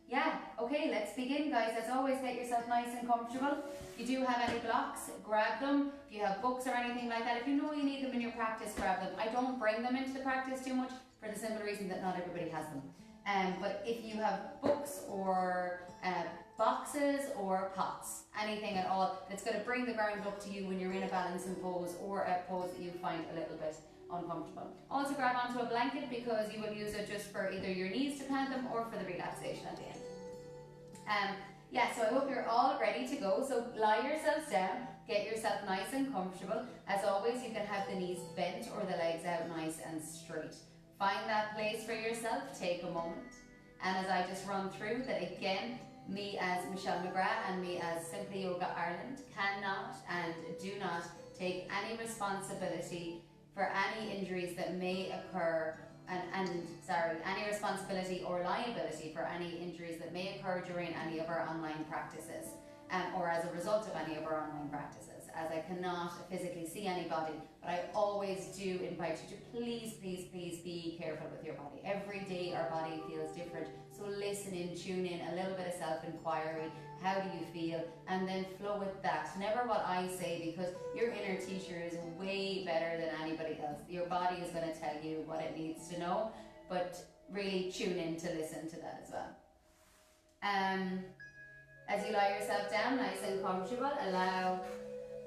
Yeah, okay, let's begin, guys. As always, get yourself nice and comfortable. If you do have any blocks, grab them. If you have books or anything like that, if you know you need them in your practice, grab them. I don't bring them into the practice too much for the simple reason that not everybody has them. But if you have books or boxes or pots, anything at all that's going to bring the ground up to you when you're in a balancing pose or a pose that you find a little bit uncomfortable. Also grab onto a blanket because you will use it just for either your knees to plant them or for the relaxation at the end. Yeah, so I hope you're all ready to go. So lie yourselves down, get yourself nice and comfortable. As always, you can have the knees bent or the legs out nice and straight. Find that place for yourself, take a moment. And as I just run through that again, me as Michelle McGrath and me as Simply Yoga Ireland cannot and do not take any responsibility for any injuries that may occur any responsibility or liability for any injuries that may occur during any of our online practices or as a result of any of our online practices, as I cannot physically see anybody, but I always do invite you to please be careful with your body. Every day our body feels different, so listen in, tune in, a little bit of self-inquiry. How do you feel? And then flow with that. Never what I say, because your inner teacher is way better than anybody else. Your body is going to tell you what it needs to know, but really tune in to listen to that as well. As you lie yourself down nice and comfortable, allow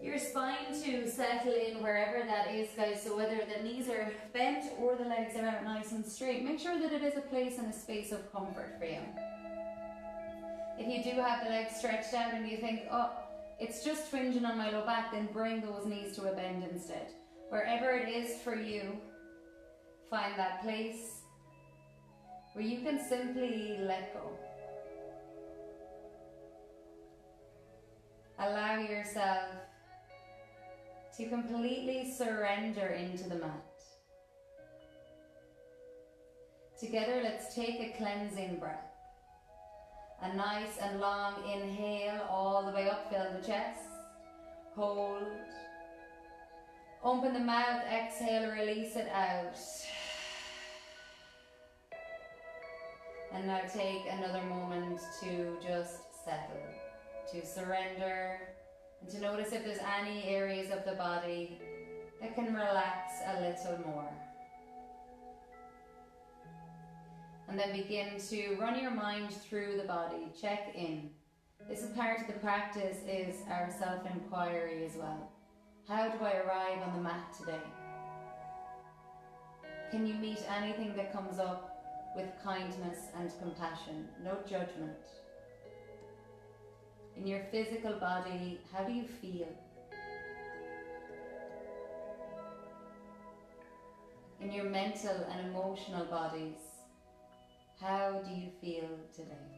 your spine to settle in wherever that is, guys. So whether the knees are bent or the legs are out nice and straight, make sure that it is a place and a space of comfort for you. If you do have the legs stretched out and you think, oh, it's just twinging on my low back, then bring those knees to a bend instead. Wherever it is for you, find that place where you can simply let go. Allow yourself to completely surrender into the mat. Together, let's take a cleansing breath. A nice and long inhale all the way up, fill the chest. Hold. Open the mouth, exhale, release it out. And now take another moment to just settle, to surrender, and to notice if there's any areas of the body that can relax a little more. And then begin to run your mind through the body, check in. This is part of the practice, is our self-inquiry as well. How do I arrive on the mat today? Can you meet anything that comes up with kindness and compassion? No judgment. In your physical body, how do you feel? In your mental and emotional bodies, how do you feel today?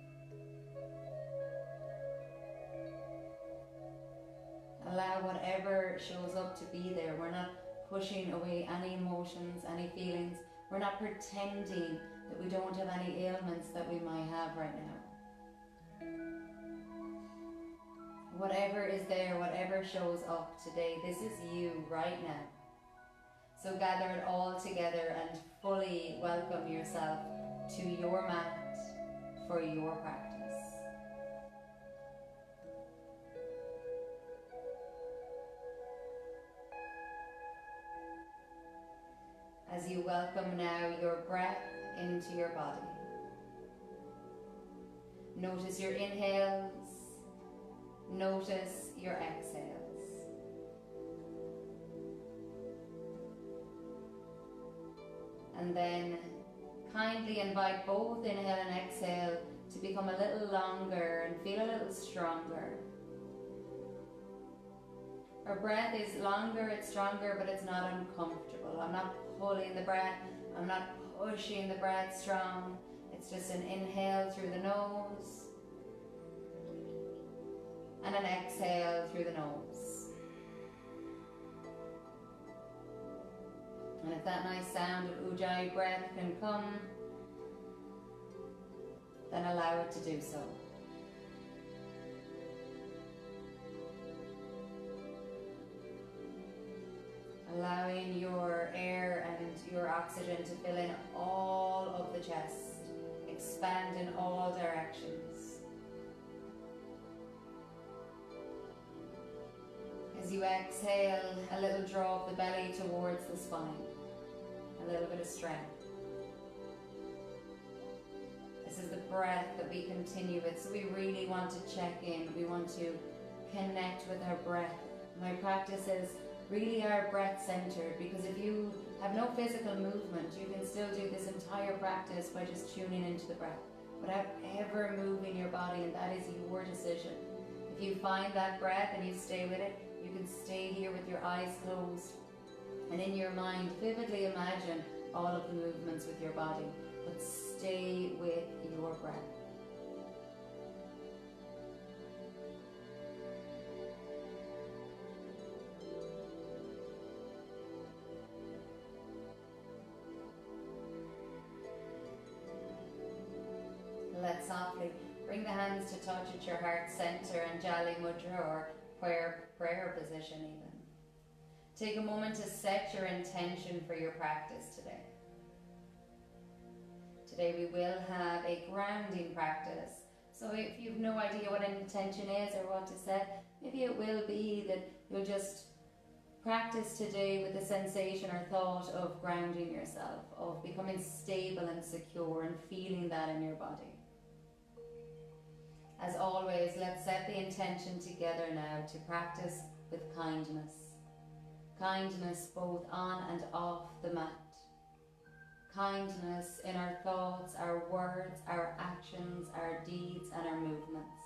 Allow whatever shows up to be there. We're not pushing away any emotions, any feelings. We're not pretending that we don't have any ailments that we might have right now. Whatever is there, whatever shows up today, this is you right now. So gather it all together and fully welcome yourself to your mat for your practice. As you welcome now your breath into your body. Notice your inhales, notice your exhales. And then kindly invite both inhale and exhale to become a little longer and feel a little stronger. Our breath is longer, it's stronger, but it's not uncomfortable. I'm not pulling the breath, I'm not pushing the breath strong. It's just an inhale through the nose and an exhale through the nose. And if that nice sound of Ujjayi breath can come, then allow it to do so. Allowing your air and your oxygen to fill in all of the chest, expand expand in all directions. As you exhale, a little draw of the belly towards the spine, a little bit of strength. This is the breath that we continue with, so we really want to check in, we want to connect with our breath. My practice is really our breath centered, because if you have no physical movement, you can still do this entire practice by just tuning into the breath without ever moving your body, and that is your decision. If you find that breath and you stay with it, you can stay here with your eyes closed and in your mind vividly imagine all of the movements with your body, but stay with your breath. Let softly bring the hands to touch at your heart center and Jali Mudra, or prayer position even. Take a moment to set your intention for your practice today. Today we will have a grounding practice. So if you've no idea what an intention is or what to set, maybe it will be that you'll just practice today with the sensation or thought of grounding yourself, of becoming stable and secure and feeling that in your body. As always, let's set the intention together now to practice with kindness. Kindness both on and off the mat. Kindness in our thoughts, our words, our actions, our deeds and our movements.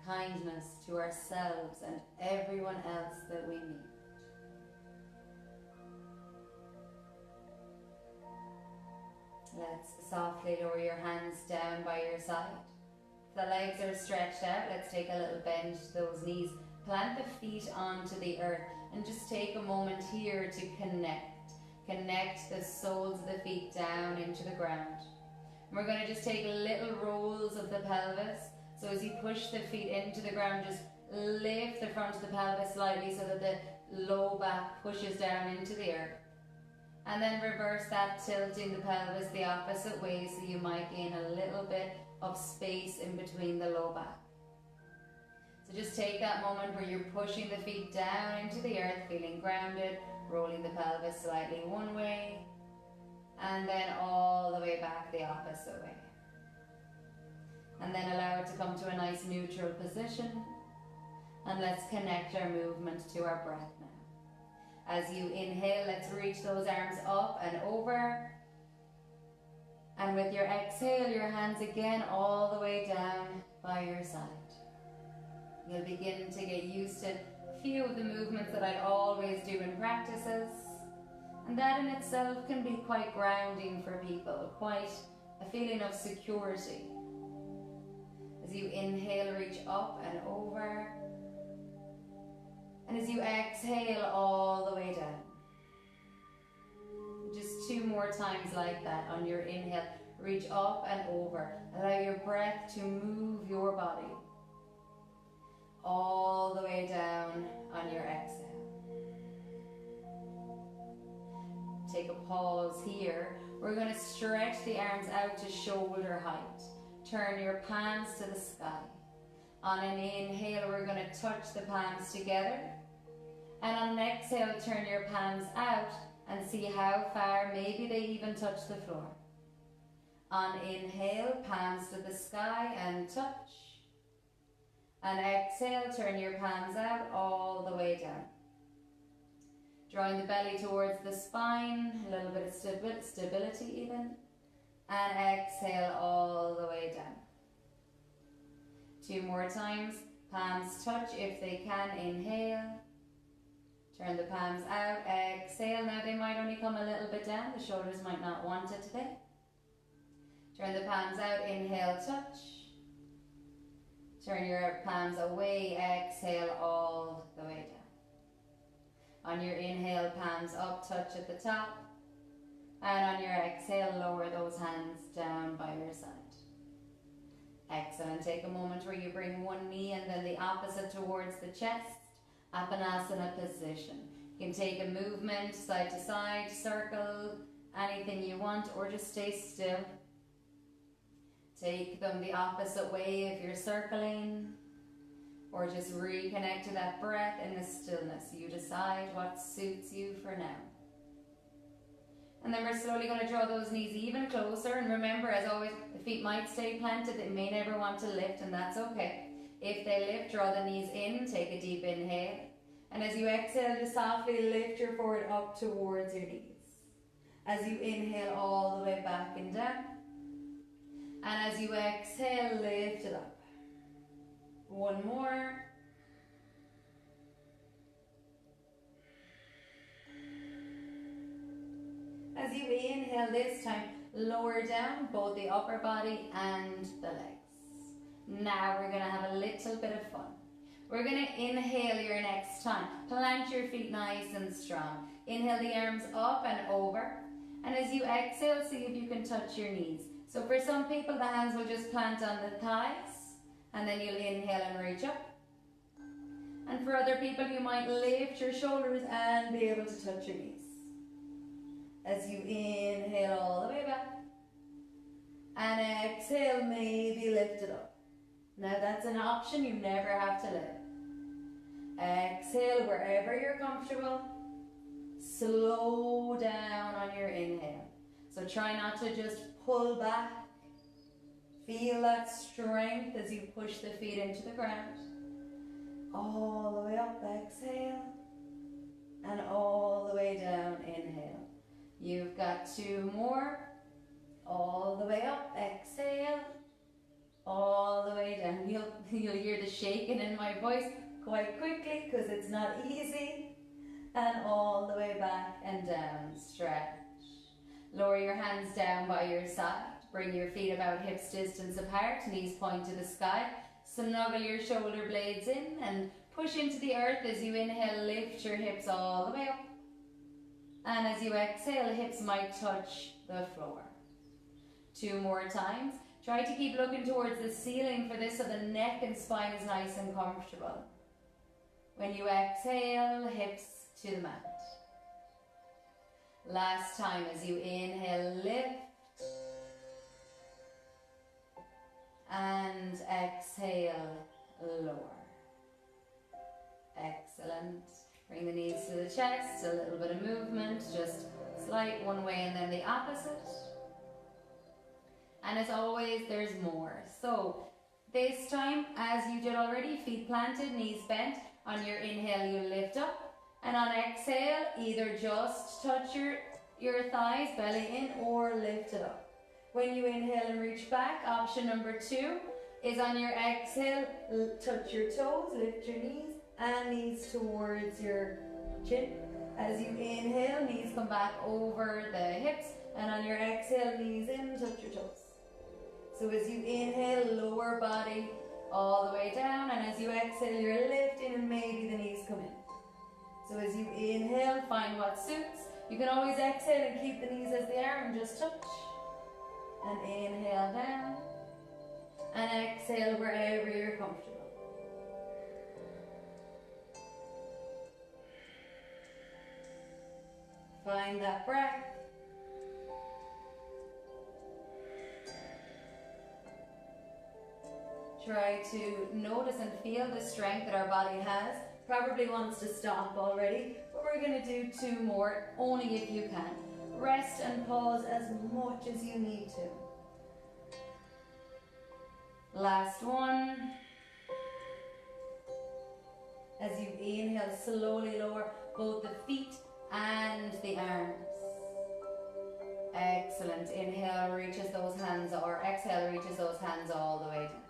Kindness to ourselves and everyone else that we meet. Let's softly lower your hands down by your side. If the legs are stretched out, let's take a little bend to those knees. Plant the feet onto the earth and just take a moment here to connect. Connect the soles of the feet down into the ground. And we're going to just take little rolls of the pelvis. So as you push the feet into the ground, just lift the front of the pelvis slightly so that the low back pushes down into the earth. And then reverse that, tilting the pelvis the opposite way so you might gain a little bit of space in between the low back. So just take that moment where you're pushing the feet down into the earth, feeling grounded, rolling the pelvis slightly one way, and then all the way back the opposite way. And then allow it to come to a nice neutral position. And let's connect our movement to our breath now. As you inhale, let's reach those arms up and over. And with your exhale, your hands again all the way down by your side. You'll begin to get used to a few of the movements that I always do in practices. And that in itself can be quite grounding for people, quite a feeling of security. As you inhale, reach up and over. And as you exhale, all the way down. Just 2 more times like that on your inhale. Reach up and over. Allow your breath to move your body. All the way down on your exhale. Take a pause here. We're going to stretch the arms out to shoulder height. Turn your palms to the sky. On an inhale, we're going to touch the palms together. And on an exhale, turn your palms out and see how far, maybe they even touch the floor. On inhale, palms to the sky and touch. And exhale, turn your palms out all the way down. Drawing the belly towards the spine, a little bit of stability even. And exhale all the way down. 2 more times. Palms touch if they can. Inhale. Turn the palms out. Exhale. Now they might only come a little bit down. The shoulders might not want it today. Turn the palms out. Inhale, touch. Turn your palms away. Exhale all the way down. On your inhale, palms up, touch at the top. And on your exhale, lower those hands down by your side. Excellent. Take a moment where you bring one knee and then the opposite towards the chest. Apanasana position. You can take a movement side to side, circle, anything you want, or just stay still. Take them the opposite way if you're circling, or just reconnect to that breath in the stillness. You decide what suits you for now. And then we're slowly going to draw those knees even closer. And remember, as always, the feet might stay planted. They may never want to lift, and that's okay. If they lift, draw the knees in. Take a deep inhale. And as you exhale, just softly lift your forehead up towards your knees. As you inhale, all the way back and down. And as you exhale, lift it up. One more. As you inhale this time, lower down both the upper body and the legs. Now we're going to have a little bit of fun. We're going to inhale your next time. Plant your feet nice and strong. Inhale the arms up and over. And as you exhale, see if you can touch your knees. So for some people, the hands will just plant on the thighs. And then you'll inhale and reach up. And for other people, you might lift your shoulders and be able to touch your knees. As you inhale all the way back. And exhale, maybe lift it up. Now that's an option, you never have to lift. Exhale wherever you're comfortable. Slow down on your inhale. So try not to just pull back. Feel that strength as you push the feet into the ground. All the way up, exhale. And all the way down, inhale. You've got two more. All the way up, exhale. All the way down. You'll hear the shaking in my voice quite quickly because it's not easy. And all the way back and down, stretch. Lower your hands down by your side. Bring your feet about hips distance apart, knees point to the sky. Snuggle your shoulder blades in and push into the earth. As you inhale, lift your hips all the way up. And as you exhale, hips might touch the floor. Two more times. Try to keep looking towards the ceiling for this so the neck and spine is nice and comfortable. When you exhale, hips to the mat. Last time, as you inhale, lift. And exhale, lower. Excellent. Bring the knees to the chest, a little bit of movement, just slight one way and then the opposite. And as always, there's more. So this time, as you did already, feet planted, knees bent. On your inhale, you lift up. And on exhale, either just touch your thighs, belly in, or lift it up. When you inhale and reach back, option number 2 is on your exhale, touch your toes, lift your knees, and knees towards your chin. As you inhale, knees come back over the hips, and on your exhale, knees in, touch your toes. So as you inhale, lower body all the way down, and as you exhale, you're lifting and maybe the knees come in. So as you inhale, find what suits. You can always exhale and keep the knees as they are and just touch. And inhale down. And exhale wherever you're comfortable. Find that breath. Try to notice and feel the strength that our body has. Probably wants to stop already, but we're going to do 2 more, only if you can. Rest and pause as much as you need to. Last one. As you inhale, slowly lower both the feet and the arms. Excellent. Inhale reaches those hands, or exhale reaches those hands all the way down.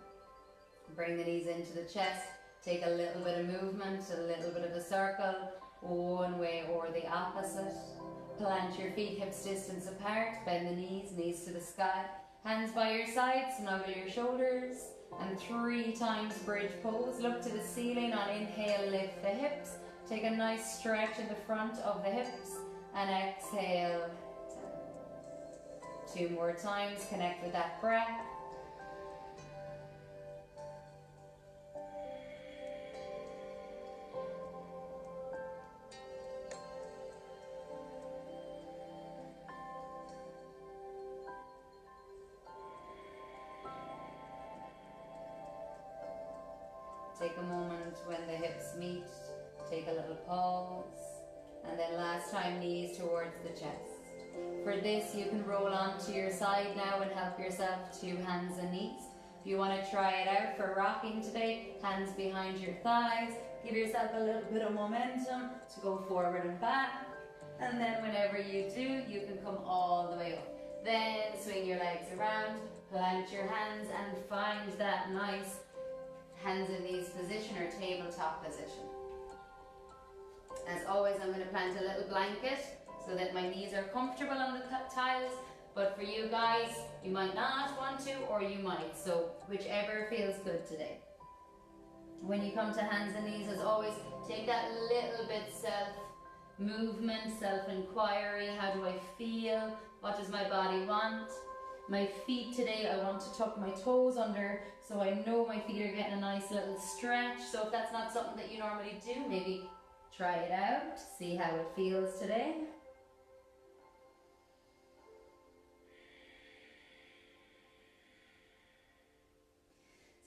Bring the knees into the chest. Take a little bit of movement, a little bit of a circle, one way or the opposite. Plant your feet hips distance apart, bend the knees, knees to the sky. Hands by your side, snuggle your shoulders, and 3 times bridge pose. Look to the ceiling. On inhale, lift the hips. Take a nice stretch in the front of the hips, and exhale. 2 more times, connect with that breath. Take a moment when the hips meet, take a little pause, and then last time knees towards the chest. For this you can roll onto your side now and help yourself to hands and knees. If you want to try it out for rocking today, hands behind your thighs, give yourself a little bit of momentum to go forward and back, and then whenever you do, you can come all the way up. Then swing your legs around, plant your hands and find that nice hands and knees position or tabletop position. As always, I'm going to plant a little blanket so that my knees are comfortable on the tiles, but for you guys, you might not want to, or you might, so whichever feels good today. When you come to hands and knees, as always, take that little bit self-movement, self-inquiry. How do I feel? What does my body want? My feet today, I want to tuck my toes under so I know my feet are getting a nice little stretch. So if that's not something that you normally do, maybe try it out, see how it feels today.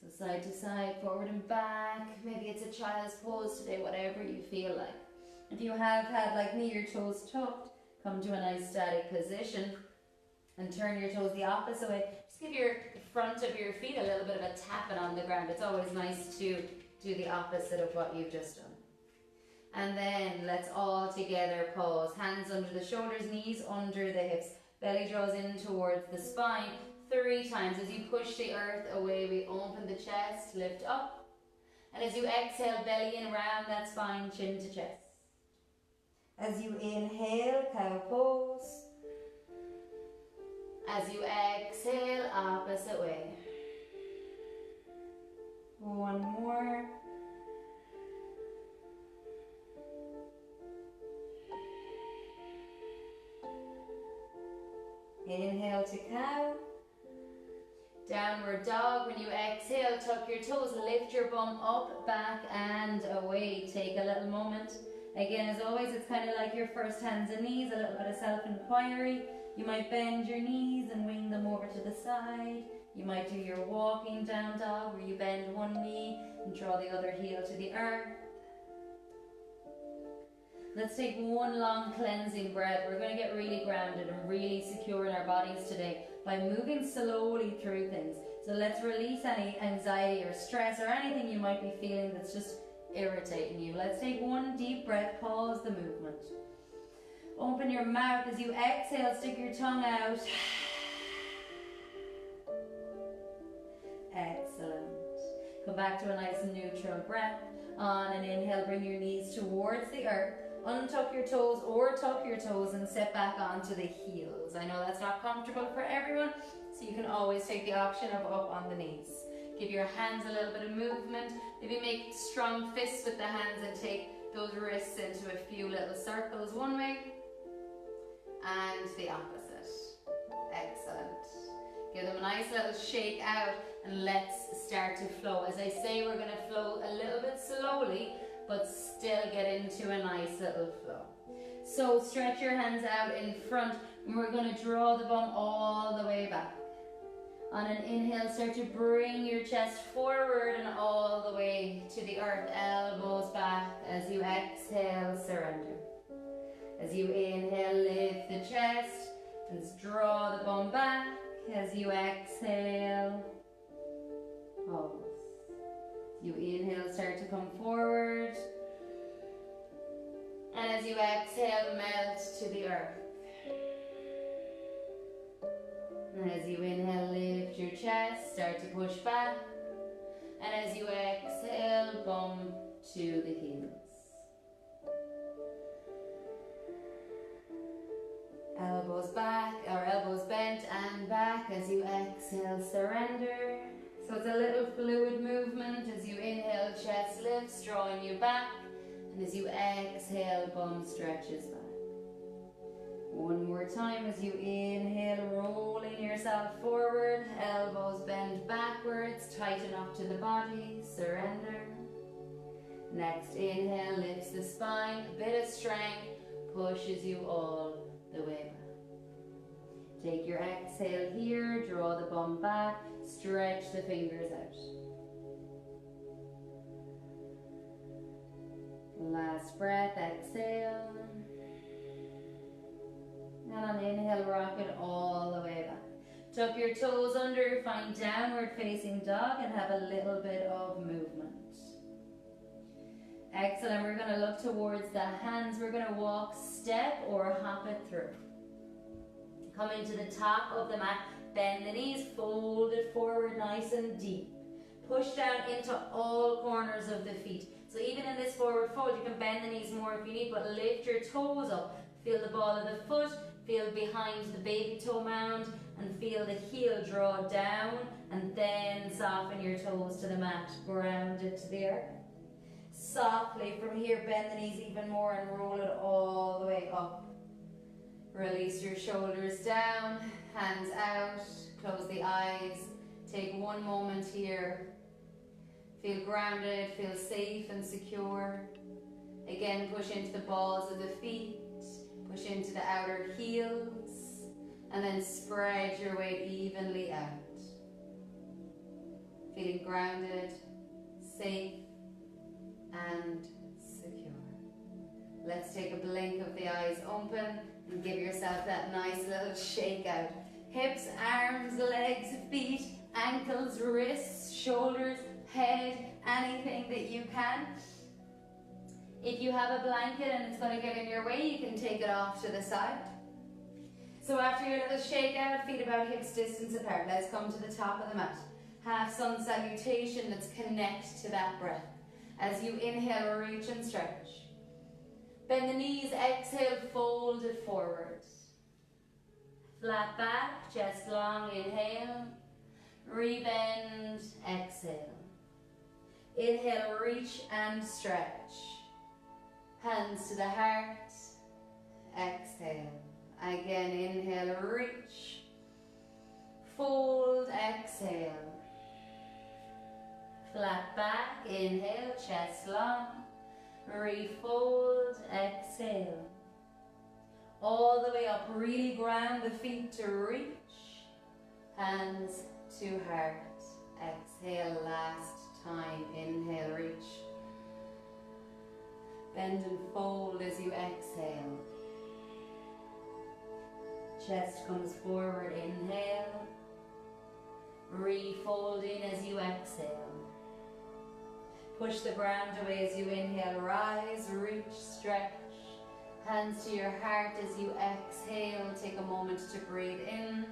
So side to side, forward and back. Maybe it's a child's pose today, whatever you feel like. If you have had like me, your toes tucked, come to a nice static position and turn your toes the opposite way. Just give your front of your feet a little bit of a tapping on the ground. It's always nice to do the opposite of what you've just done. And then let's all together pause. Hands under the shoulders, knees under the hips. Belly draws in towards the spine. 3 times. As you push the earth away, we open the chest, lift up. And as you exhale, belly in around that spine, chin to chest. As you inhale, cow pose. As you exhale, opposite way. One more. Inhale to cow. Downward dog. When you exhale, tuck your toes, lift your bum up, back and away. Take a little moment. Again, as always, it's kind of like your first hands and knees, a little bit of self-inquiry. You might bend your knees and wing them over to the side. You might do your walking down dog where you bend one knee and draw the other heel to the earth. Let's take one long cleansing breath. We're going to get really grounded and really secure in our bodies today by moving slowly through things. So let's release any anxiety or stress or anything you might be feeling that's just irritating you. Let's take one deep breath, pause the movement. Open your mouth as you exhale, stick your tongue out. Excellent. Come back to a nice neutral breath. On an inhale, bring your knees towards the earth. Untuck your toes or tuck your toes and sit back onto the heels. I know that's not comfortable for everyone, so you can always take the option of up on the knees. Give your hands a little bit of movement. Maybe make strong fists with the hands and take those wrists into a few little circles one way and the opposite. Excellent. Give them a nice little shake out and let's start to flow. As I say, we're going to flow a little bit slowly, but still get into a nice little flow. So stretch your hands out in front and we're going to draw the bum all the way back. On an inhale, start to bring your chest forward and all the way to the earth, elbows back. As you exhale, surrender. As you inhale, lift the chest and draw the bum back. As you exhale, pause. You inhale, start to come forward. And as you exhale, melt to the earth. And as you inhale, lift your chest, start to push back. And as you exhale, bum to the heels. Elbows back, or elbows bent and back. As you exhale, surrender. So it's a little fluid movement. As you inhale, chest lifts, drawing you back. And as you exhale, bum stretches back. One more time. As you inhale, rolling yourself forward. Elbows bend backwards, tighten up to the body, surrender. Next inhale, lifts the spine, a bit of strength, pushes you all the way back. Take your exhale here, draw the bum back, stretch the fingers out. Last breath, exhale. And on inhale, rock it all the way back. Tuck your toes under, find downward facing dog and have a little bit of movement. Excellent, we're going to look towards the hands. We're going to walk, step or hop it through. Come into the top of the mat, bend the knees, fold it forward nice and deep. Push down into all corners of the feet. So even in this forward fold, you can bend the knees more if you need, but lift your toes up. Feel the ball of the foot, feel behind the baby toe mound, and feel the heel draw down, and then soften your toes to the mat, ground it to the earth. Softly from here, bend the knees even more and roll it all the way up. Release your shoulders down, hands out, close the eyes. Take one moment here. Feel grounded, feel safe and secure. Again, push into the balls of the feet, push into the outer heels, and then spread your weight evenly out. Feeling grounded, safe, and secure. Let's take a blink of the eyes open and give yourself that nice little shake out. Hips, arms, legs, feet, ankles, wrists, shoulders, head, anything that you can. If you have a blanket and it's going to get in your way, you can take it off to the side. So after your little shake out, feet about hips distance apart. Let's come to the top of the mat. Half sun salutation, let's connect to that breath. As you inhale, reach and stretch. Bend the knees, exhale, fold it forward. Flat back, chest long, inhale. Rebend, exhale. Inhale, reach and stretch. Hands to the heart. Exhale. Again, inhale, reach. Fold, exhale. Flat back, inhale, chest long. Refold, exhale. All the way up, really ground the feet to reach. Hands to heart. Exhale, last time. Inhale, reach. Bend and fold as you exhale. Chest comes forward, inhale. Refold in as you exhale. Push the ground away as you inhale, rise, reach, stretch. Hands to your heart as you exhale. Take a moment to breathe in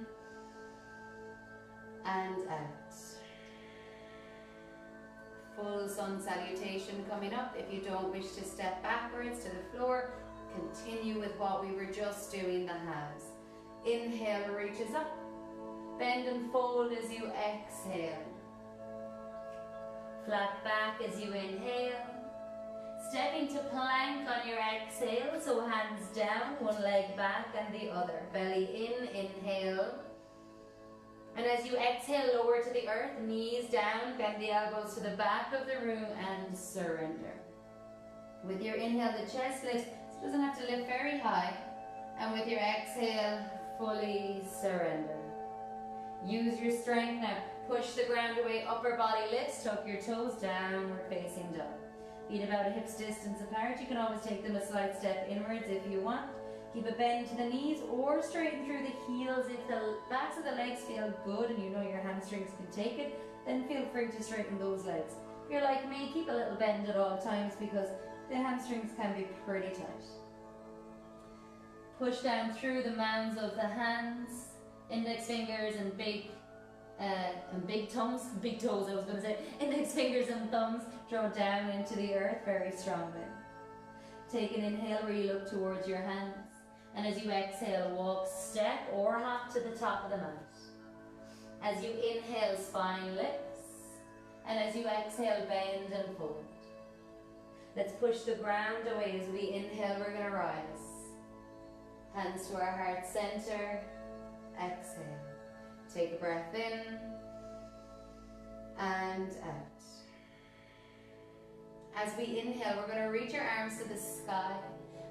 and out. Full sun salutation coming up. If you don't wish to step backwards to the floor, continue with what we were just doing, the halves. Inhale, reaches up. Bend and fold as you exhale. Flat back as you inhale. Stepping to plank on your exhale, so hands down, one leg back and the other. Belly in, inhale. And as you exhale, lower to the earth, knees down, bend the elbows to the back of the room and surrender. With your inhale, the chest lifts. It doesn't have to lift very high. And with your exhale, fully surrender. Use your strength now. Push the ground away, upper body lifts, tuck your toes, downward facing dog. Feet about a hip's distance apart. You can always take them a slight step inwards if you want. Keep a bend to the knees or straighten through the heels. If the backs of the legs feel good and you know your hamstrings can take it, then feel free to straighten those legs. If you're like me, keep a little bend at all times because the hamstrings can be pretty tight. Push down through the mounds of the hands, index fingers and big toes, I was going to say, index fingers and thumbs draw down into the earth very strongly. Take an inhale where you look towards your hands, and as you exhale, walk, step or hop to the top of the mat. As you inhale, spine lifts, and as you exhale, bend and fold. Let's push the ground away. As we inhale, we're going to rise. Hands to our heart center, exhale. Take a breath in and out. As we inhale, we're going to reach your arms to the sky,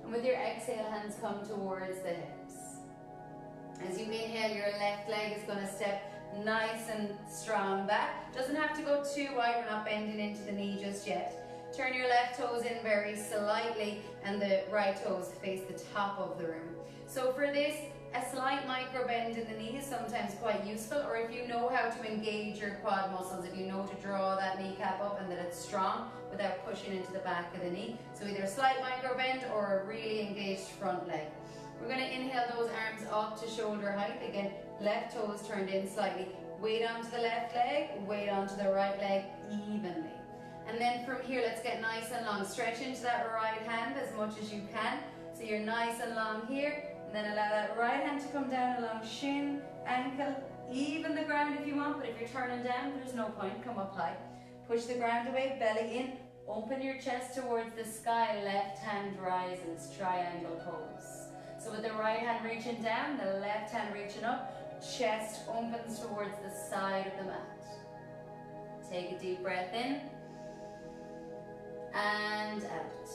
and with your exhale, hands come towards the hips. As you inhale, your left leg is going to step nice and strong back. Doesn't have to go too wide, we're not bending into the knee just yet. Turn your left toes in very slightly and the right toes face the top of the room. So for this, a slight micro bend in the knee is sometimes quite useful, or if you know how to engage your quad muscles, if you know to draw that kneecap up and that it's strong without pushing into the back of the knee. So either a slight micro bend or a really engaged front leg. We're going to inhale those arms up to shoulder height. Again, left toes turned in slightly. Weight onto the left leg, weight onto the right leg evenly. And then from here, let's get nice and long. Stretch into that right hand as much as you can. So you're nice and long here. And then allow that right hand to come down along shin, ankle, even the ground if you want, but if you're turning down, there's no point, come up high. Push the ground away, belly in, open your chest towards the sky, left hand rises, triangle pose. So with the right hand reaching down, the left hand reaching up, chest opens towards the side of the mat. Take a deep breath in, and out.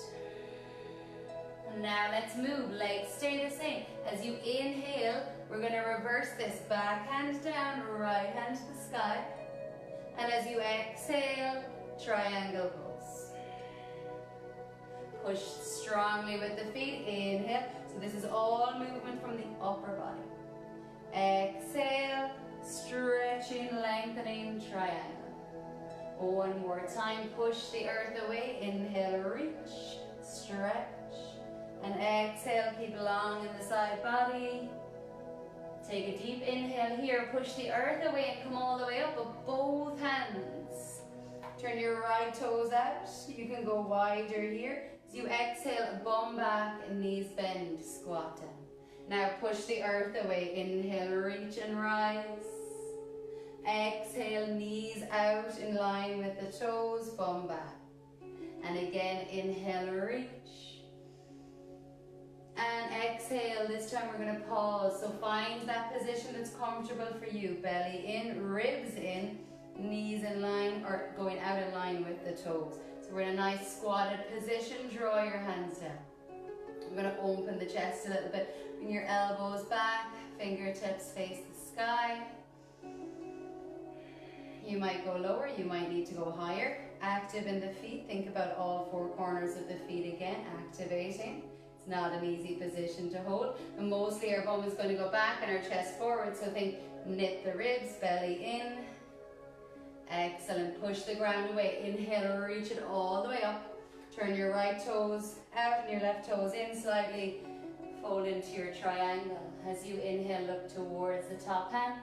Now let's move, legs stay the same. As you inhale, we're going to reverse this. Back hand down, right hand to the sky. And as you exhale, triangle pose. Push strongly with the feet, inhale. So this is all movement from the upper body. Exhale, stretching, lengthening, triangle. One more time, push the earth away. Inhale, reach, stretch. And exhale, keep long in the side body. Take a deep inhale here, push the earth away and come all the way up with both hands. Turn your right toes out. You can go wider here. As you exhale, bum back and knees bend, squat down. Now push the earth away. Inhale, reach and rise. Exhale, knees out in line with the toes, bum back. And again, inhale, reach. And exhale, this time we're going to pause. So find that position that's comfortable for you. Belly in, ribs in, knees in line or going out in line with the toes. So we're in a nice squatted position. Draw your hands down. I'm going to open the chest a little bit. Bring your elbows back, fingertips face the sky. You might go lower, you might need to go higher. Active in the feet. Think about all four corners of the feet again, activating. It's not an easy position to hold. And mostly our bum is going to go back and our chest forward. So think knit the ribs, belly in. Excellent. Push the ground away. Inhale, reach it all the way up. Turn your right toes out and your left toes in slightly. Fold into your triangle. As you inhale, look towards the top hand.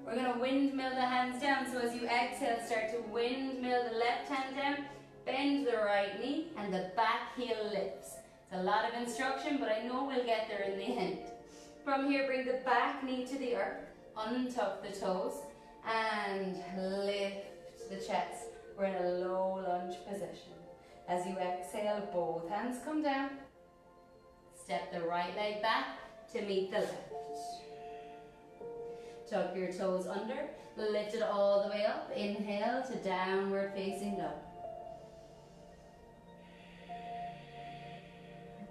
We're going to windmill the hands down. So as you exhale, start to windmill the left hand down. Bend the right knee and the back heel lifts. It's a lot of instruction, but I know we'll get there in the end. From here, bring the back knee to the earth, untuck the toes, and lift the chest. We're in a low lunge position. As you exhale, both hands come down. Step the right leg back to meet the left. Tuck your toes under, lift it all the way up. Inhale to downward facing dog.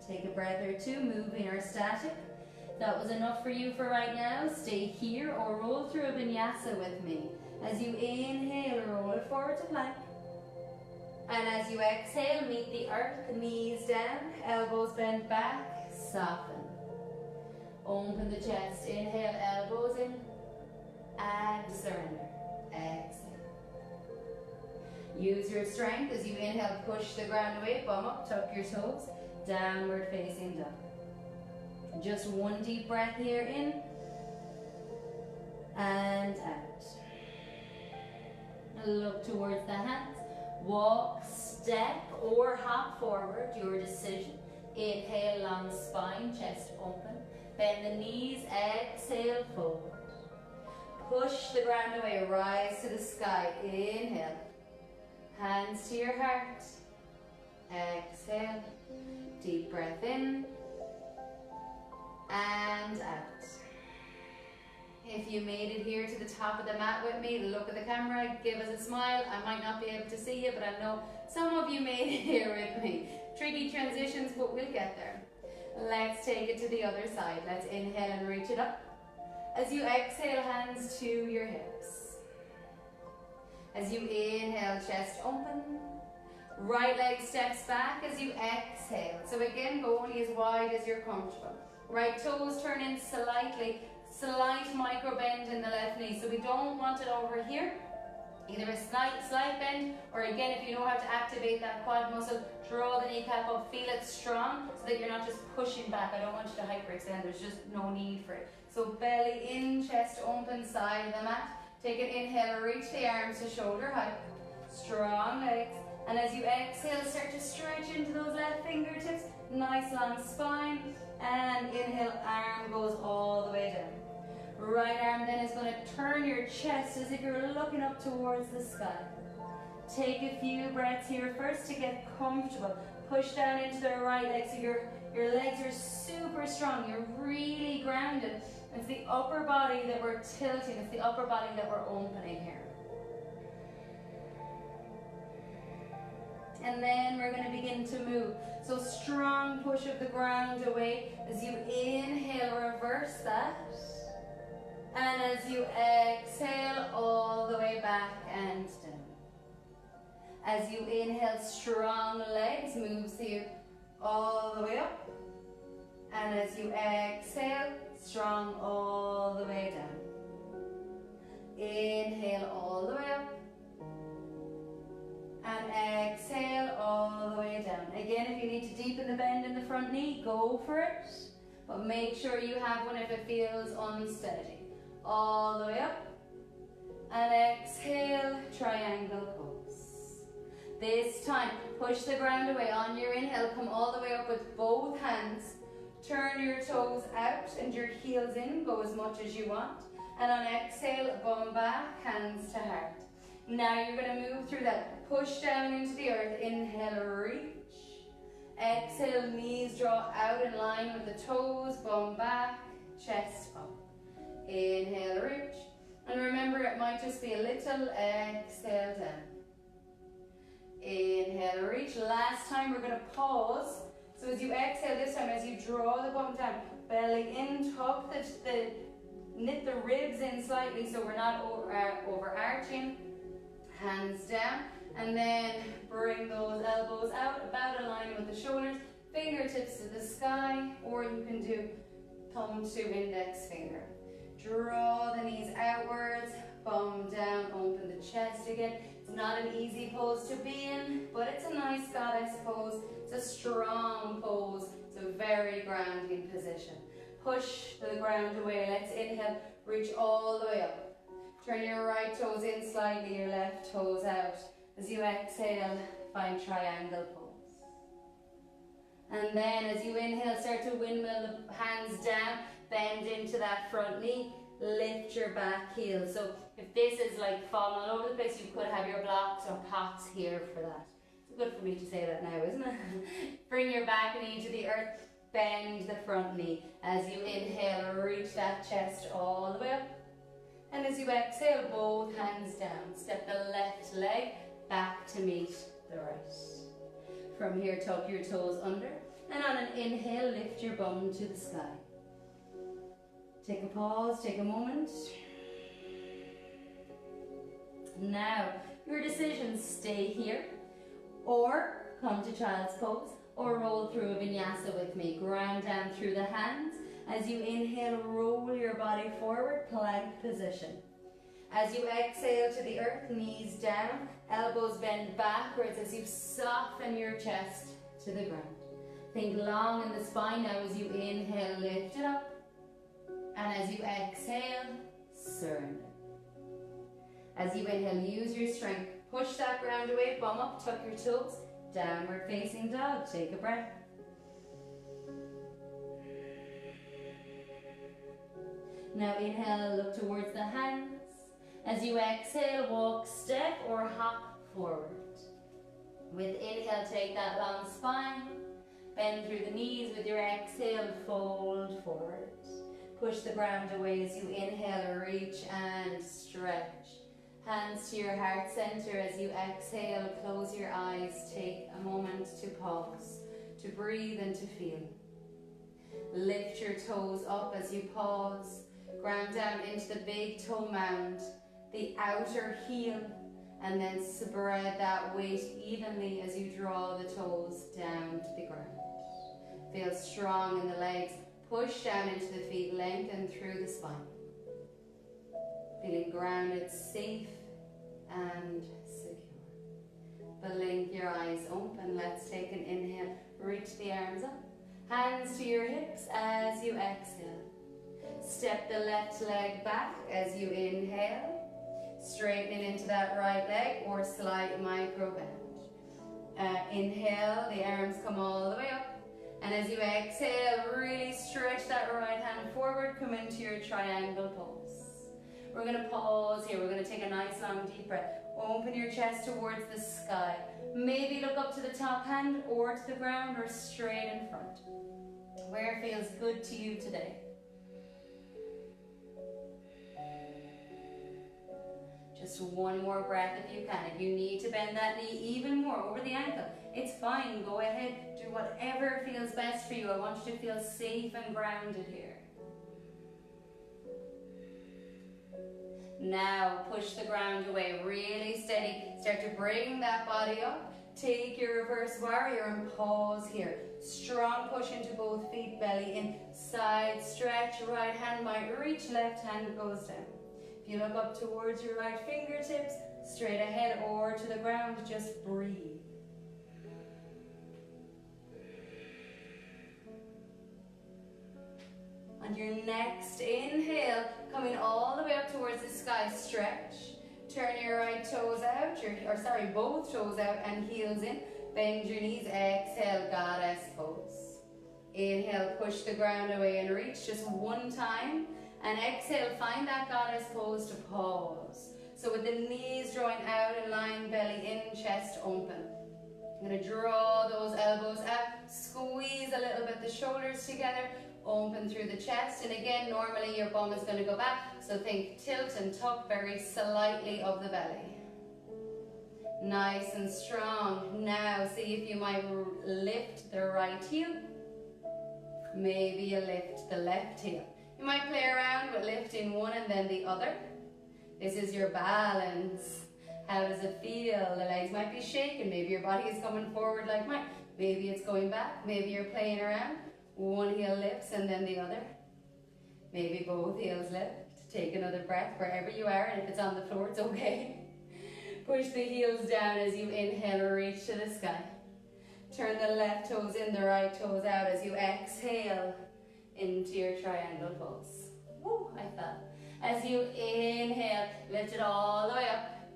Take a breath or two, moving or static. That was enough for you for right now. Stay here or roll through a vinyasa with me. As you inhale, roll it forward to plank. And as you exhale, meet the earth, knees down, elbows bent back, soften. Open the chest, inhale, elbows in, and surrender. Exhale. Use your strength as you inhale, push the ground away, bum up, tuck your toes. Downward facing dog. Just one deep breath here in and out. Look towards the hands. Walk, step or hop forward, your decision. Inhale, long spine, chest open. Bend the knees, exhale, forward. Push the ground away, rise to the sky. Inhale. Hands to your heart. Exhale. Deep breath in and out. If you made it here to the top of the mat with me, look at the camera, give us a smile. I might not be able to see you, but I know some of you made it here with me. Tricky transitions, but we'll get there. Let's take it to the other side. Let's inhale and reach it up. As you exhale, hands to your hips. As you inhale, chest open. Right leg steps back as you exhale. So again, go only as wide as you're comfortable. Right toes turn in slightly, slight micro bend in the left knee. So we don't want it over here. Either a slight bend, or again, if you know how to activate that quad muscle, draw the kneecap up, feel it strong, so that you're not just pushing back. I don't want you to hyperextend, there's just no need for it. So belly in, chest open, side of the mat. Take an inhale, reach the arms to shoulder height. Strong legs. And as you exhale, start to stretch into those left fingertips. Nice long spine. And inhale, arm goes all the way down. Right arm then is going to turn your chest as if you're looking up towards the sky. Take a few breaths here first to get comfortable. Push down into the right leg so your legs are super strong. You're really grounded. It's the upper body that we're tilting. It's the upper body that we're opening here. And then we're going to begin to move. So strong push of the ground away. As you inhale, reverse that. And as you exhale, all the way back and down. As you inhale, strong legs, moves you all the way up. And as you exhale, strong all the way down. Inhale all the way up. And exhale all the way down. Again, if you need to deepen the bend in the front knee, go for it. But make sure you have one if it feels unsteady. All the way up. And exhale, triangle pose. This time, push the ground away. On your inhale, come all the way up with both hands. Turn your toes out and your heels in. Go as much as you want. And on exhale, bum back, hands to heart. Now you're going to move through that. Push down into the earth. Inhale, reach. Exhale, knees draw out in line with the toes. Bum back, chest up. Inhale, reach. And remember, it might just be a little exhale down. Inhale, reach. Last time we're going to pause. So as you exhale this time, as you draw the bum down, belly in, tuck knit the ribs in slightly so we're not overarching. Hands down. And then bring those elbows out, about aligning with the shoulders. Fingertips to the sky, or you can do thumb to index finger. Draw the knees outwards, bum down, open the chest again. It's not an easy pose to be in, but it's a nice goddess pose. It's a strong pose. It's a very grounding position. Push the ground away. Let's inhale, reach all the way up. Turn your right toes in slightly, your left toes out. As you exhale, find triangle pose. And then as you inhale, start to windmill the hands down. Bend into that front knee, lift your back heel. So if this is like falling all over the place, you could have your blocks or pots here for that. It's good for me to say that now, isn't it? Bring your back knee to the earth, bend the front knee. As you inhale, reach that chest all the way up. And as you exhale, both hands down. Step the left leg back to meet the right. From here, tuck your toes under. And on an inhale, lift your bum to the sky. Take a pause, take a moment. Now, your decision, stay here, or come to child's pose, or roll through a vinyasa with me. Ground down through the hands. As you inhale, roll your body forward, plank position. As you exhale to the earth, knees down, elbows bend backwards as you soften your chest to the ground. Think long in the spine now as you inhale, lift it up. And as you exhale, surrender. As you inhale, use your strength. Push that ground away, bum up, tuck your toes. Downward facing dog, take a breath. Now inhale, look towards the hands. As you exhale, walk, step or hop forward. With inhale, take that long spine. Bend through the knees. With your exhale, fold forward. Push the ground away as you inhale, reach and stretch. Hands to your heart center. As you exhale, close your eyes. Take a moment to pause, to breathe and to feel. Lift your toes up as you pause. Ground down into the big toe mound, the outer heel, And then spread that weight evenly as you draw the toes down to the ground. Feel strong in the legs. Push down into the feet, lengthen through the spine. Feeling grounded, safe and secure. Blink your eyes open. Let's take an inhale. Reach the arms up. Hands to your hips as you exhale. Step the left leg back as you inhale. Straightening into that right leg or slight micro bend. Inhale, the arms come all the way up. And as you exhale, really stretch that right hand forward. Come into your triangle pose. We're going to pause here. We're going to take a nice long deep breath. Open your chest towards the sky. Maybe look up to the top hand or to the ground or straight in front. Where feels good to you today? Just one more breath if you can. If you need to bend that knee even more over the ankle, it's fine. Go ahead. Do whatever feels best for you. I want you to feel safe and grounded here. Now push the ground away. Really steady. Start to bring that body up. Take your reverse warrior and pause here. Strong push into both feet, belly in. Side stretch. Right hand might reach, left hand goes down. If you look up towards your right fingertips, straight ahead or to the ground, just breathe. On your next inhale, coming all the way up towards the sky, stretch. Turn your right toes out, both toes out and heels in. Bend your knees, exhale, goddess pose. Inhale, push the ground away and reach just one time. And exhale, find that goddess pose to pause. So with the knees drawing out in line, belly in, chest open. I'm going to draw those elbows out, squeeze a little bit the shoulders together, open through the chest. And again, normally your bum is going to go back. So think tilt and tuck very slightly of the belly. Nice and strong. Now see if you might lift the right heel. Maybe you lift the left heel. You might play around with lifting one and then the other. This is your balance. How does it feel? The legs might be shaking. Maybe your body is coming forward like mine. Maybe it's going back. Maybe you're playing around. One heel lifts and then the other. Maybe both heels lift. Take another breath wherever you are, and if it's on the floor, it's okay. Push the heels down as you inhale, reach to the sky. Turn the left toes in, the right toes out as you exhale into your triangle pose. Woo, I felt. As you inhale, lift it all the way up.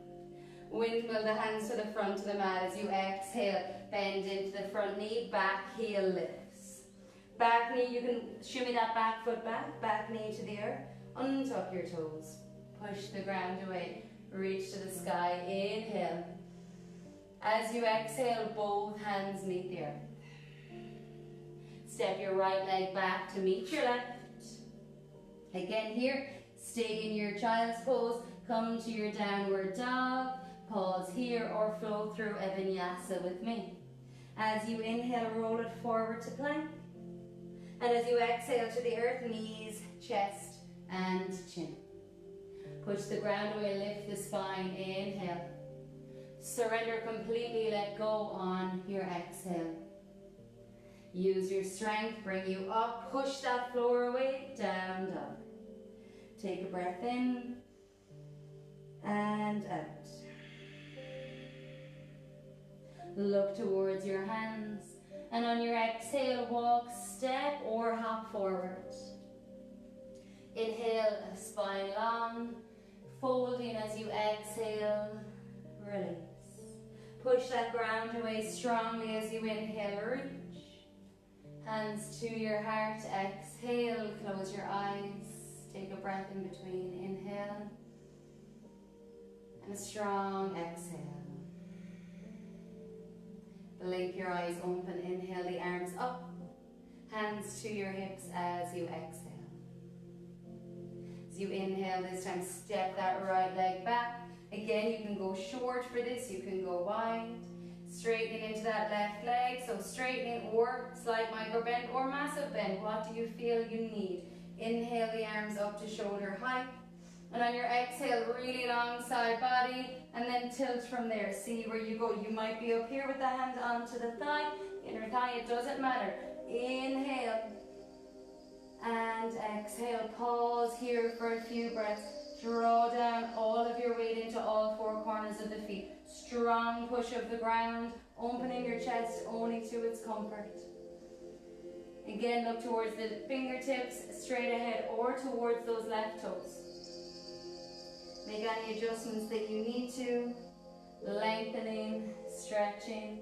Windmill the hands to the front of the mat as you exhale. Bend into the front knee, back heel lifts. Back knee, you can shimmy that back foot back knee to the earth. Untuck your toes. Push the ground away. Reach to the sky. Inhale. As you exhale, both hands meet the earth. Step your right leg back to meet your left. Again here, stay in your child's pose. Come to your downward dog. Pause here or flow through a vinyasa with me. As you inhale, roll it forward to plank. And as you exhale to the earth, knees, chest, and chin. Push the ground away, lift the spine, inhale. Surrender completely, let go on your exhale. Use your strength, bring you up, push that floor away, down dog. Take a breath in and out. Look towards your hands, and on your exhale, walk, step or hop forward. Inhale, spine long, folding as you exhale, release. Push that ground away strongly as you inhale, reach. Hands to your heart, exhale, close your eyes. Take a breath in between, inhale, and a strong exhale. Blink your eyes open, inhale the arms up, hands to your hips as you exhale. As you inhale this time, step that right leg back. Again, you can go short for this, you can go wide. Straightening into that left leg, so straightening or slight micro bend or massive bend. What do you feel you need? Inhale the arms up to shoulder height. And on your exhale, really long side body, and then tilt from there. See where you go. You might be up here with the hand onto the thigh, inner thigh, it doesn't matter. Inhale and exhale. Pause here for a few breaths. Draw down all of your weight into all four corners of the feet. Strong push of the ground, opening your chest only to its comfort. Again, look towards the fingertips, straight ahead, or towards those left toes. Make any adjustments that you need to, lengthening, stretching.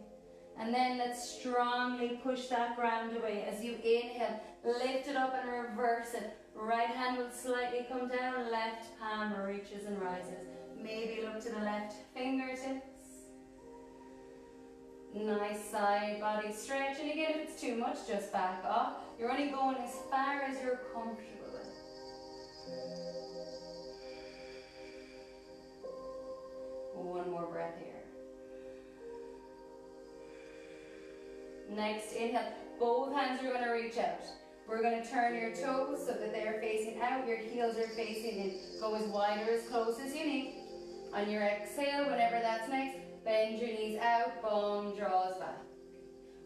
And then let's strongly push that ground away. As you inhale, lift it up and reverse it. Right hand will slightly come down, left palm reaches and rises. Maybe look to the left fingertips. Nice side body stretch. And again, if it's too much, just back off. You're only going as far as you're comfortable with. One more breath here. Next, inhale. Both hands are going to reach out. We're going to turn your toes so that they're facing out. Your heels are facing in. Go as wide or as close as you need. On your exhale, whenever that's next, bend your knees out, bum draws back.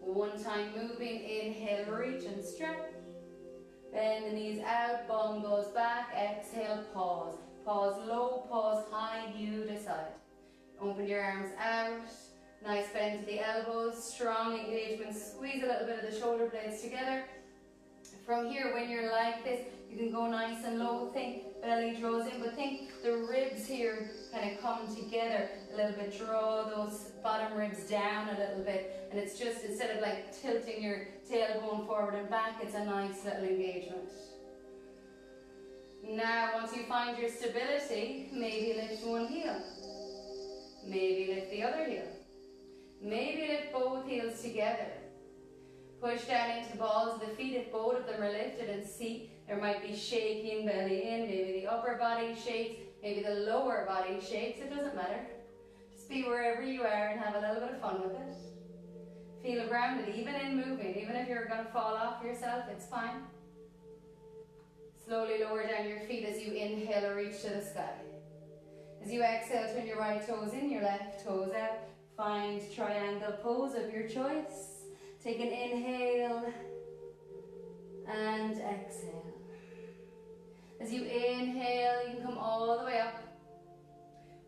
One time moving, inhale, reach and stretch. Bend the knees out, bum goes back, exhale, pause. Pause low, pause high, you decide. Open your arms out, nice bend to the elbows, strong engagement, squeeze a little bit of the shoulder blades together. From here, when you're like this, you can go nice and low, think belly draws in, but think the ribs here kind of come together a little bit, draw those bottom ribs down a little bit, and it's just, instead of like tilting your tailbone forward and back, it's a nice little engagement. Now, once you find your stability, maybe lift one heel, maybe lift the other heel, maybe lift both heels together. Push down into the balls of the feet if both of them are lifted, and see there might be shaking belly in. Maybe the upper body shakes, maybe the lower body shakes. It doesn't matter. Just be wherever you are and have a little bit of fun with it. Feel grounded, even in moving. Even if you're going to fall off yourself, it's fine. Slowly lower down your feet as you inhale, reach to the sky. As you exhale, turn your right toes in, your left toes out. Find triangle pose of your choice. Take an inhale and exhale. As you inhale, you can come all the way up.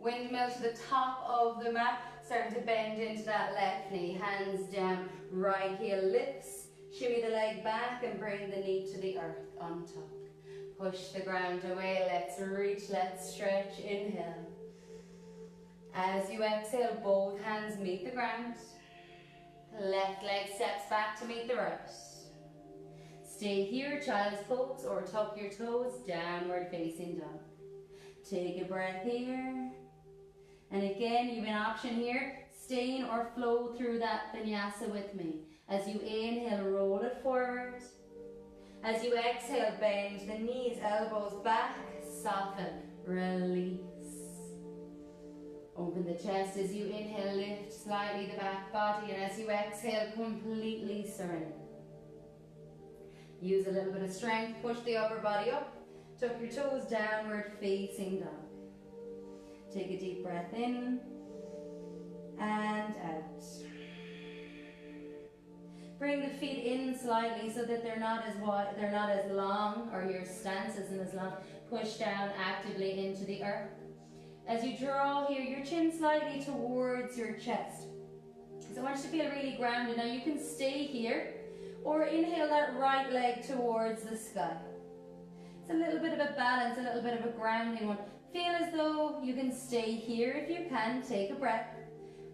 Windmill to the top of the mat, starting to bend into that left knee. Hands down, right heel lifts. Shimmy the leg back and bring the knee to the earth on top. Push the ground away, let's reach, let's stretch, inhale. As you exhale, both hands meet the ground. Left leg steps back to meet the right. Stay here, child's pose, or tuck your toes, downward facing dog. Take a breath here. And again, you have an option here, staying or flow through that vinyasa with me. As you inhale, roll it forward. As you exhale, bend the knees, elbows back, soften, release. Open the chest as you inhale, lift slightly the back body, and as you exhale, completely surrender. Use a little bit of strength, push the upper body up, tuck your toes, downward facing dog. Take a deep breath in and out. Bring the feet in slightly so that they're not as wide, they're not as long, or your stance isn't as long. Push down actively into the earth. As you draw here, your chin slightly towards your chest. So I want you to feel really grounded. Now you can stay here, or inhale that right leg towards the sky. It's a little bit of a balance, a little bit of a grounding one. Feel as though you can stay here if you can, take a breath.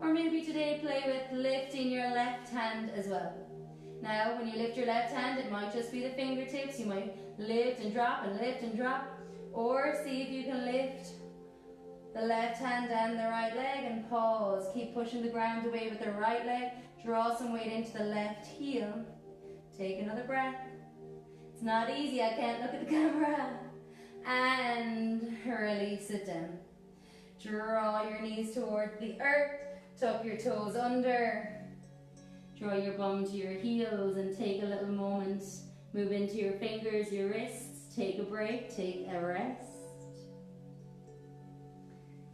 Or maybe today play with lifting your left hand as well. Now when you lift your left hand, it might just be the fingertips. You might lift and drop and lift and drop. Or see if you can lift the left hand and the right leg and pause. Keep pushing the ground away with the right leg. Draw some weight into the left heel. Take another breath. It's not easy, I can't look at the camera. And release it down. Draw your knees towards the earth. Tuck your toes under. Draw your bum to your heels and take a little moment. Move into your fingers, your wrists. Take a break, take a rest.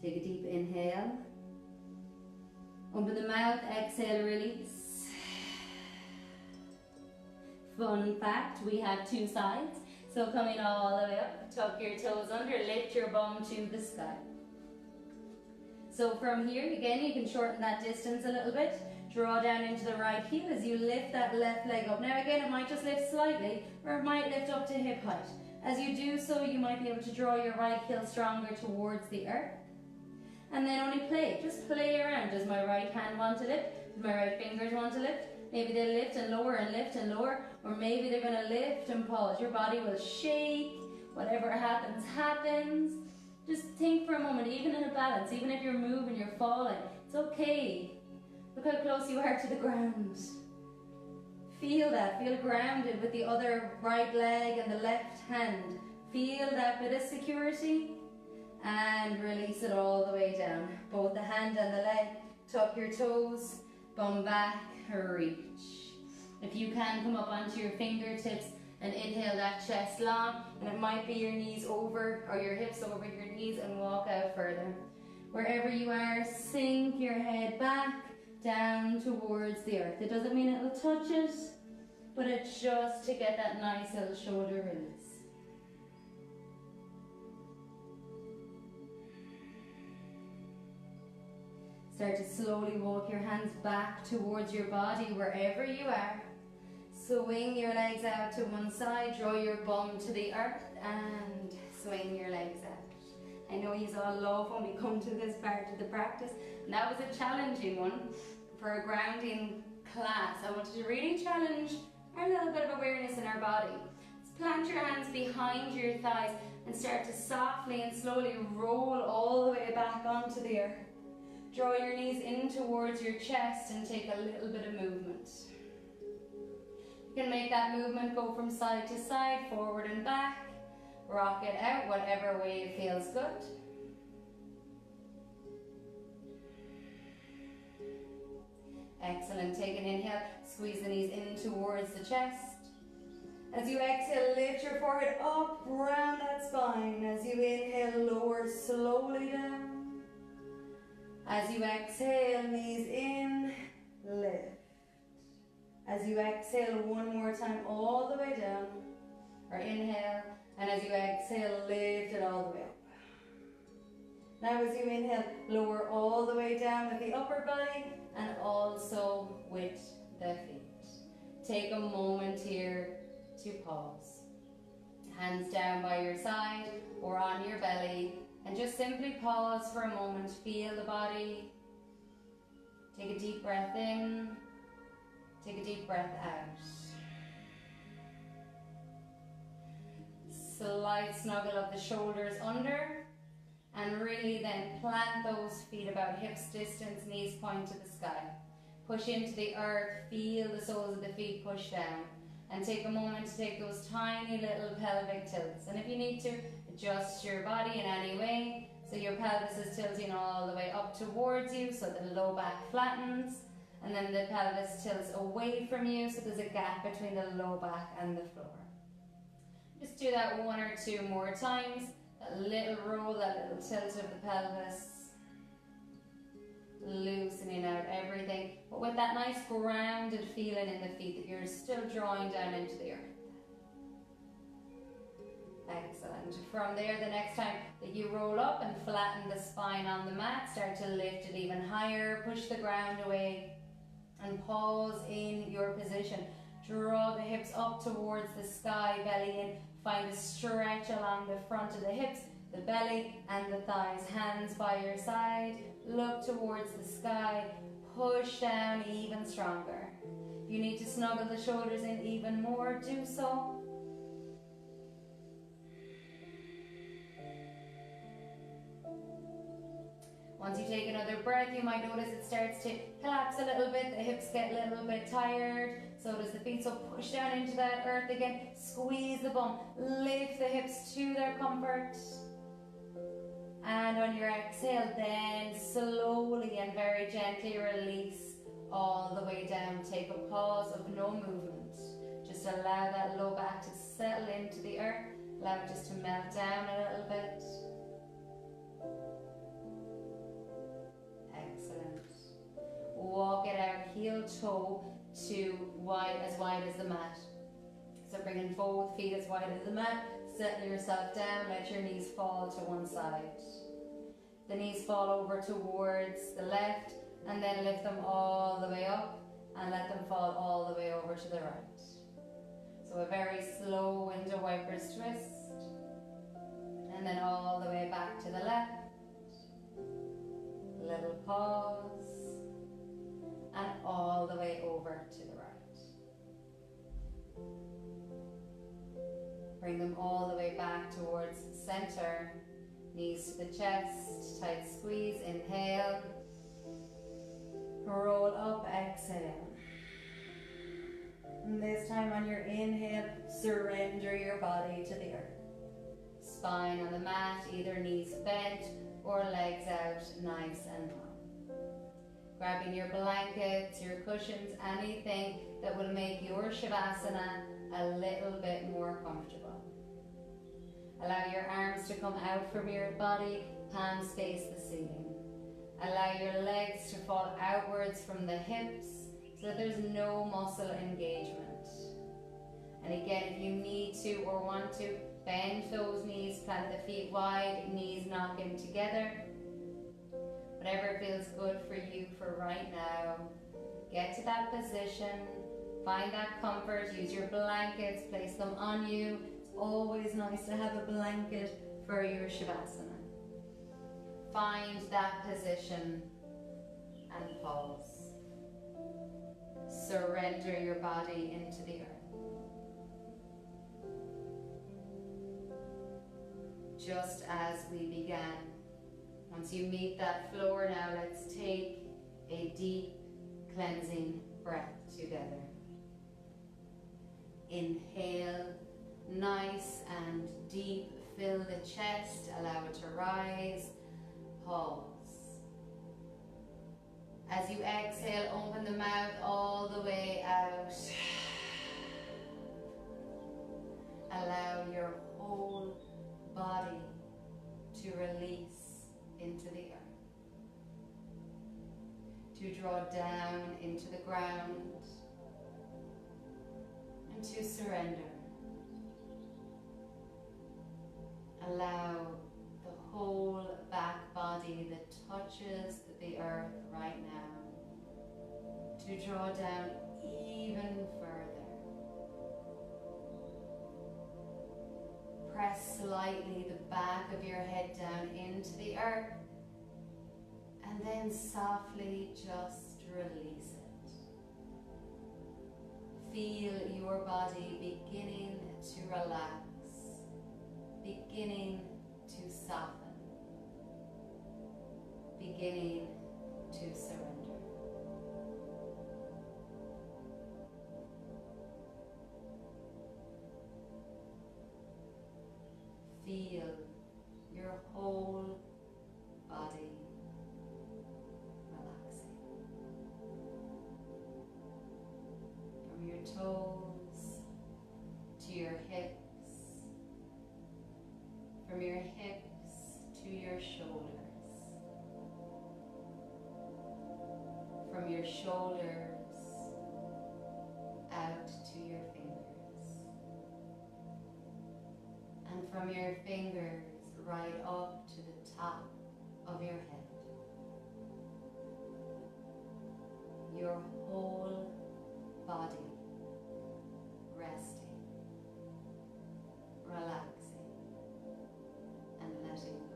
Take a deep inhale. Open the mouth, exhale, release. Fun fact, we have two sides. So coming all the way up, tuck your toes under, lift your bum to the sky. So from here, again, you can shorten that distance a little bit. Draw down into the right heel as you lift that left leg up. Now again, it might just lift slightly, or it might lift up to hip height. As you do so, you might be able to draw your right heel stronger towards the earth. And then only play, just play around. Does my right hand want to lift? Does my right fingers want to lift? Maybe they lift and lower, or maybe they're going to lift and pause. Your body will shake, whatever happens, happens. Just think for a moment, even in a balance, even if you're moving, you're falling, it's okay. Look how close you are to the ground. Feel that, feel grounded with the other right leg and the left hand. Feel that bit of security and release it all the way down. Both the hand and the leg, tuck your toes, bum back, reach. If you can, come up onto your fingertips and inhale that chest long, and it might be your knees over or your hips over your knees, and walk out further. Wherever you are, sink your head back down towards the earth. It doesn't mean it'll touch it, but it's just to get that nice little shoulder release. Start to slowly walk your hands back towards your body wherever you are. Swing your legs out to one side, draw your bum to the earth, and swing your legs out. I know you all love when we come to this part of the practice, and that was a challenging one for a grounding class. I wanted to really challenge our little bit of awareness in our body. Just plant your hands behind your thighs and start to softly and slowly roll all the way back onto the earth. Draw your knees in towards your chest and take a little bit of movement. You can make that movement go from side to side, forward and back. Rock it out, whatever way it feels good. Excellent. Take an inhale, squeeze the knees in towards the chest. As you exhale, lift your forehead up, round that spine. As you inhale, lower slowly down. As you exhale, knees in, lift. As you exhale, one more time, all the way down. Or inhale, and as you exhale, lift it all the way up. Now as you inhale, lower all the way down with the upper body and also with the feet. Take a moment here to pause. Hands down by your side or on your belly, and just simply pause for a moment. Feel the body. Take a deep breath in. Take a deep breath out. Slight snuggle of the shoulders under, and really then plant those feet about hips distance, knees point to the sky. Push into the earth, feel the soles of the feet push down, and take a moment to take those tiny little pelvic tilts. And if you need to, adjust your body in any way, so your pelvis is tilting all the way up towards you, so the low back flattens, and then the pelvis tilts away from you, so there's a gap between the low back and the floor. Just do that one or two more times. That little roll, that little tilt of the pelvis. Loosening out everything, but with that nice grounded feeling in the feet that you're still drawing down into the earth. Excellent. From there, the next time that you roll up and flatten the spine on the mat, start to lift it even higher, push the ground away, and pause in your position. Draw the hips up towards the sky, belly in. Find a stretch along the front of the hips, the belly and the thighs. Hands by your side, look towards the sky, push down even stronger. If you need to snuggle the shoulders in even more, do so. Once you take another breath, you might notice it starts to collapse a little bit, the hips get a little bit tired, so does the feet. So push down into that earth again, squeeze the bum, lift the hips to their comfort. And on your exhale, then slowly and very gently release all the way down. Take a pause of no movement. Just allow that low back to settle into the earth. Allow it just to melt down a little bit. heel toe to as wide as the mat. So bringing both feet as wide as the mat, settle yourself down, let your knees fall to one side. The knees fall over towards the left, and then lift them all the way up and let them fall all the way over to the right. So a very slow window wipers twist, and then all the way back to the left. Little pause, and all the way over to the right. Bring them all the way back towards center, knees to the chest, tight squeeze, inhale, roll up, exhale. And this time on your inhale, surrender your body to the earth. Spine on the mat, either knees bent or legs out, nice and long. Grabbing your blankets, your cushions, anything that will make your Shavasana a little bit more comfortable. Allow your arms to come out from your body, palms face the ceiling. Allow your legs to fall outwards from the hips so that there's no muscle engagement. And again, if you need to or want to, bend those knees, plant the feet wide, knees knocking together. Whatever feels good for you for right now. Get to that position, find that comfort, use your blankets, place them on you. It's always nice to have a blanket for your Shavasana. Find that position and pause. Surrender your body into the earth. Just as we began. Once you meet that floor now, let's take a deep cleansing breath together. Inhale, nice and deep, fill the chest, allow it to rise, pause. As you exhale, open the mouth all the way out. Allow your whole body to release into the earth, to draw down into the ground, and to surrender. Allow the whole back body that touches the earth right now to draw down even further. Press slightly the back of your head down into the earth, and then softly just release it. Feel your body beginning to relax, beginning to soften, beginning to surrender. Feel your whole body relaxing. From your toes to your hips, from your hips to your shoulders, from your shoulders out to your fingers, and from your fingers right up to the top of your head. Your whole body resting, relaxing, and letting go.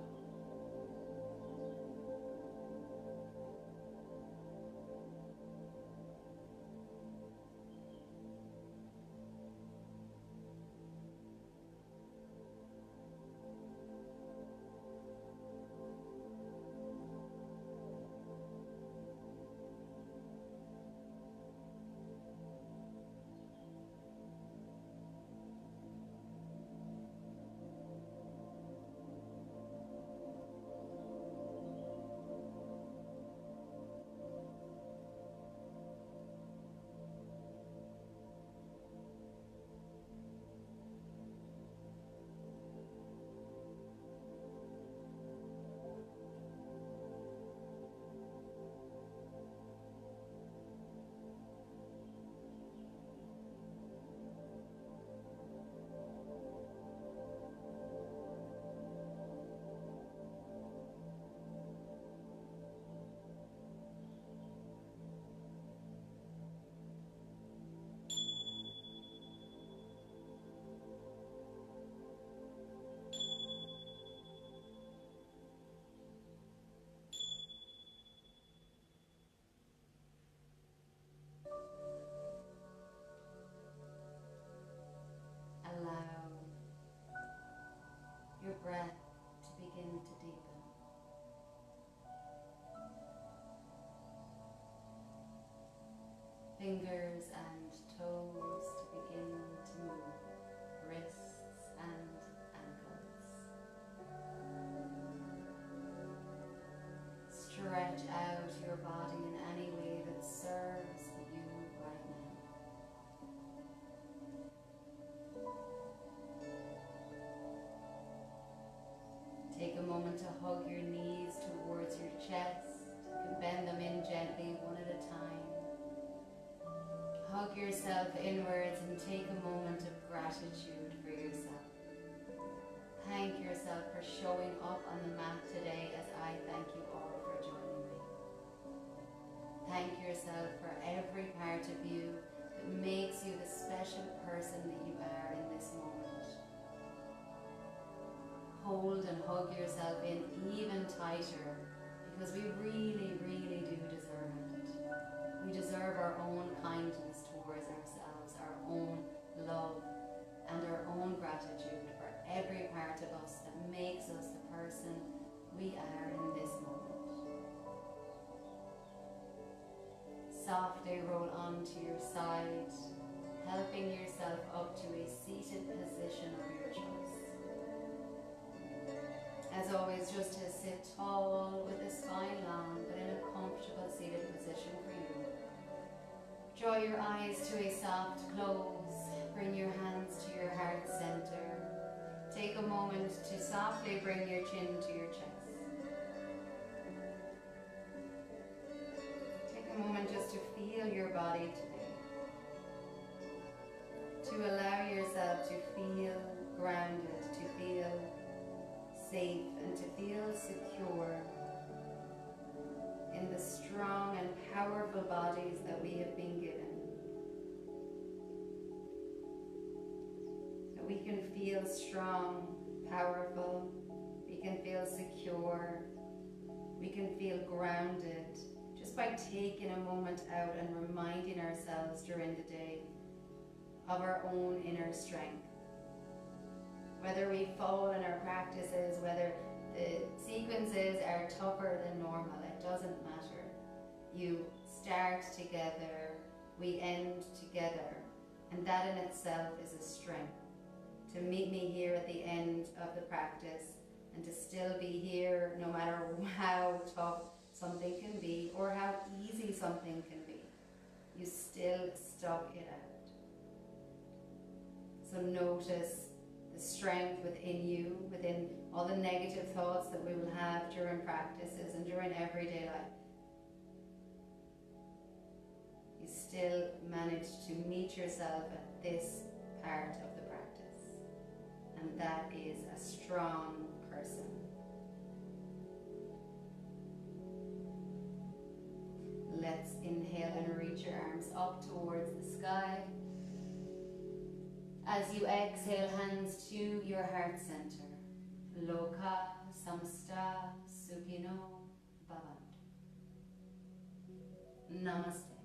out your body in any way that serves you right now. Take a moment to hug your knees towards your chest. You can bend them in gently, one at a time. Hug yourself inwards and take a moment of gratitude for yourself. Thank yourself for showing up on the mat today, as I thank you all for joining me. Thank yourself for every part of you that makes you the special person that you are in this moment. Hold and hug yourself in even tighter, because we really, really do deserve it. We deserve our own kindness towards ourselves, our own love, and our own gratitude for every part of us that makes us the person we are in this moment. Softly roll onto your side, helping yourself up to a seated position of your choice. As always, just to sit tall with the spine long, but in a comfortable seated position for you. Draw your eyes to a soft close. Bring your hands to your heart center. Take a moment to softly bring your chin to your chest. Take a moment just to feel your body today. To allow yourself to feel grounded, to feel safe, and to feel secure in the strong and powerful bodies that we have been given. That we can feel strong, powerful, we can feel secure, we can feel grounded just by taking a moment out and reminding ourselves during the day of our own inner strength. Whether we fall in our practices, whether the sequences are tougher than normal, it doesn't matter. You start together, we end together, and that in itself is a strength. To meet me here at the end of the practice and to still be here no matter how tough something can be or how easy something can be. You still stuck it out. So notice the strength within you, within all the negative thoughts that we will have during practices and during everyday life. You still managed to meet yourself at this part of the practice. And that is a strong person. Let's inhale and reach your arms up towards the sky. As you exhale, hands to your heart center. Loka samsta sukhino bhavantu. Namaste.